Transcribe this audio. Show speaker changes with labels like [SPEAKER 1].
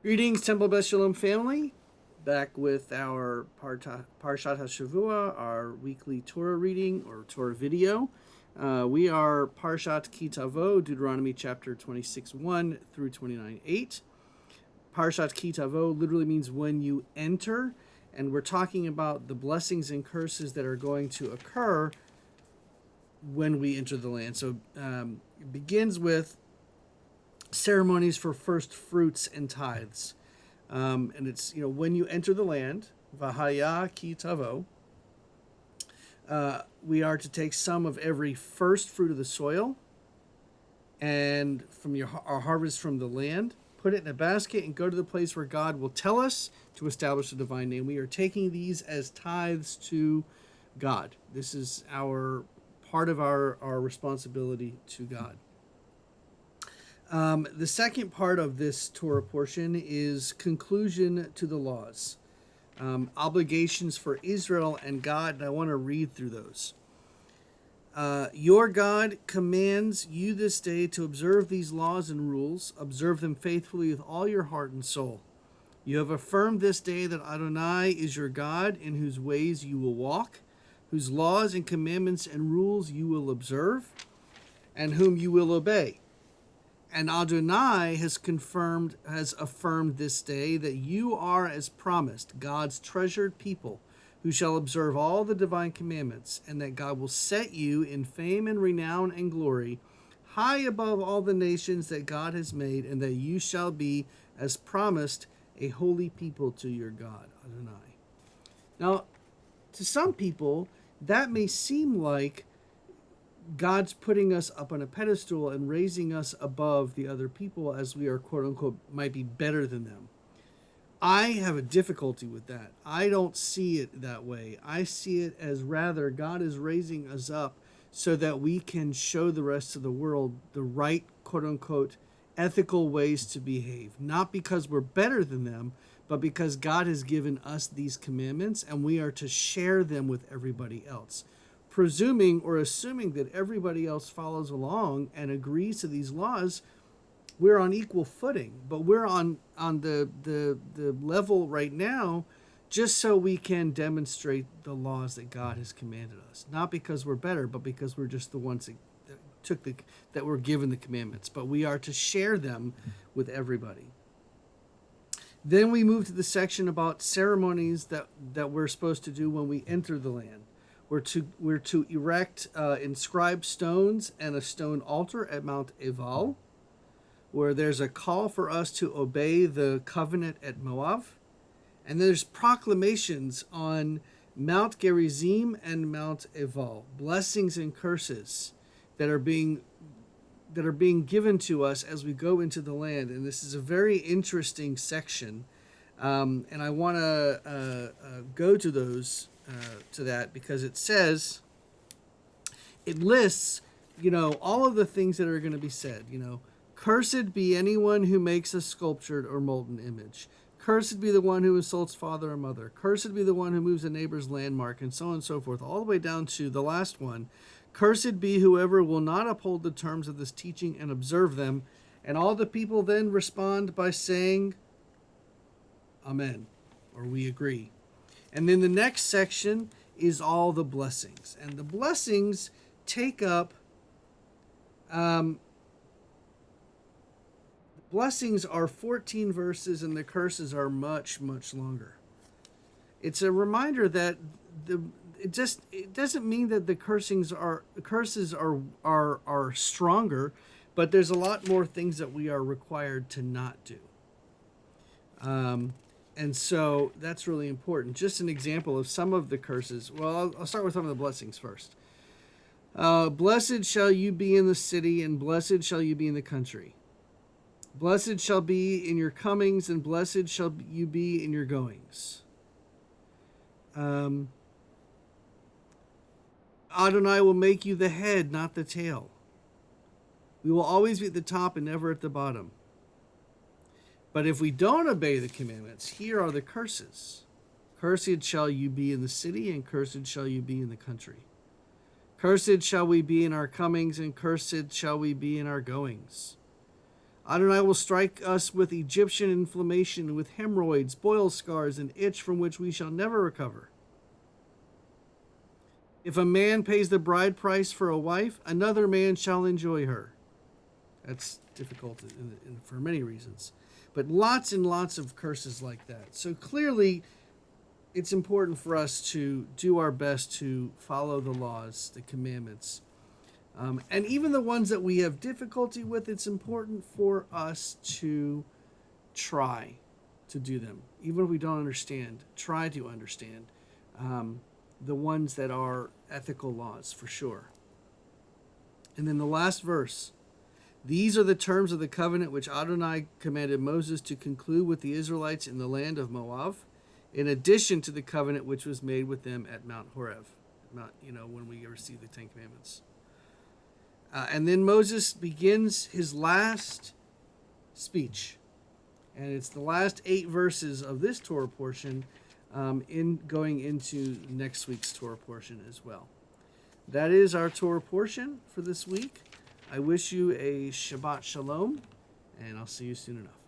[SPEAKER 1] Greetings, Temple Beth Shalom family. Back with our Parshat HaShavua, our weekly Torah reading or Torah video. We are Parashat Ki Tavo, Deuteronomy chapter 26, 1 through 29, 8. Parashat Ki Tavo literally means when you enter, and we're talking about the blessings and curses that are going to occur when we enter the land. So it begins with ceremonies for first fruits and tithes. And it's, when you enter the land, Vahaya Ki Tavo, we are to take some of every first fruit of the soil and from our harvest from the land, put it in a basket and go to the place where God will tell us to establish a divine name. We are taking these as tithes to God. This is our part of our responsibility to God. The second part of this Torah portion is conclusion to the laws, obligations for Israel and God, and I want to read through those. Your God commands you this day to observe these laws and rules, observe them faithfully with all your heart and soul. You have affirmed this day that Adonai is your God, in whose ways you will walk, whose laws and commandments and rules you will observe, and whom you will obey. And Adonai has affirmed this day that you are, as promised, God's treasured people, who shall observe all the divine commandments, and that God will set you in fame and renown and glory, high above all the nations that God has made, and that you shall be, as promised, a holy people to your God, Adonai. Now, to some people, that may seem like God's putting us up on a pedestal and raising us above the other people as we are, quote unquote, might be better than them. I have a difficulty with that. I don't see it that way. I see it as rather God is raising us up so that we can show the rest of the world the right, quote unquote, ethical ways to behave. Not because we're better than them, but because God has given us these commandments and we are to share them with everybody else. Presuming or assuming that everybody else follows along and agrees to these laws, we're on equal footing. But we're on the level right now just so we can demonstrate the laws that God has commanded us. Not because we're better, but because we're just the ones that were given the commandments. But we are to share them with everybody. Then we move to the section about ceremonies that we're supposed to do when we enter the land. We're to erect inscribed stones and a stone altar at Mount Eval, where there's a call for us to obey the covenant at Moab. And there's proclamations on Mount Gerizim and Mount Eval, blessings and curses that are being given to us as we go into the land. And this is a very interesting section. And I want to go to those. To that, because it lists, all of the things that are going to be said. Cursed be anyone who makes a sculptured or molten image. Cursed be the one who insults father or mother. Cursed be the one who moves a neighbor's landmark, and so on and so forth, all the way down to the last one. Cursed be whoever will not uphold the terms of this teaching and observe them. And all the people then respond by saying, Amen, or we agree. And then the next section is all the blessings. And the blessings take up, blessings are 14 verses and the curses are much, much longer. It's a reminder that it doesn't mean that the curses are stronger, but there's a lot more things that we are required to not do. And so that's really important. Just an example of some of the curses. Well, I'll start with some of the blessings first. Blessed shall you be in the city, and blessed shall you be in the country. Blessed shall be in your comings, and blessed shall you be in your goings. Adonai will make you the head, not the tail. We will always be at the top and never at the bottom. But if we don't obey the commandments, here are the curses. Cursed shall you be in the city, and cursed shall you be in the country. Cursed shall we be in our comings, and cursed shall we be in our goings. Adonai will strike us with Egyptian inflammation, with hemorrhoids, boil scars, and itch from which we shall never recover. If a man pays the bride price for a wife, another man shall enjoy her. That's difficult for many reasons. But lots and lots of curses like that. So clearly, it's important for us to do our best to follow the laws, the commandments. And even the ones that we have difficulty with, it's important for us to try to do them. Even if we don't understand, try to understand the ones that are ethical laws, for sure. And then the last verse. These are the terms of the covenant which Adonai commanded Moses to conclude with the Israelites in the land of Moab, in addition to the covenant which was made with them at Mount Horeb, when we received the Ten Commandments. And then Moses begins his last speech. And it's the last 8 verses of this Torah portion in going into next week's Torah portion as well. That is our Torah portion for this week. I wish you a Shabbat Shalom, and I'll see you soon enough.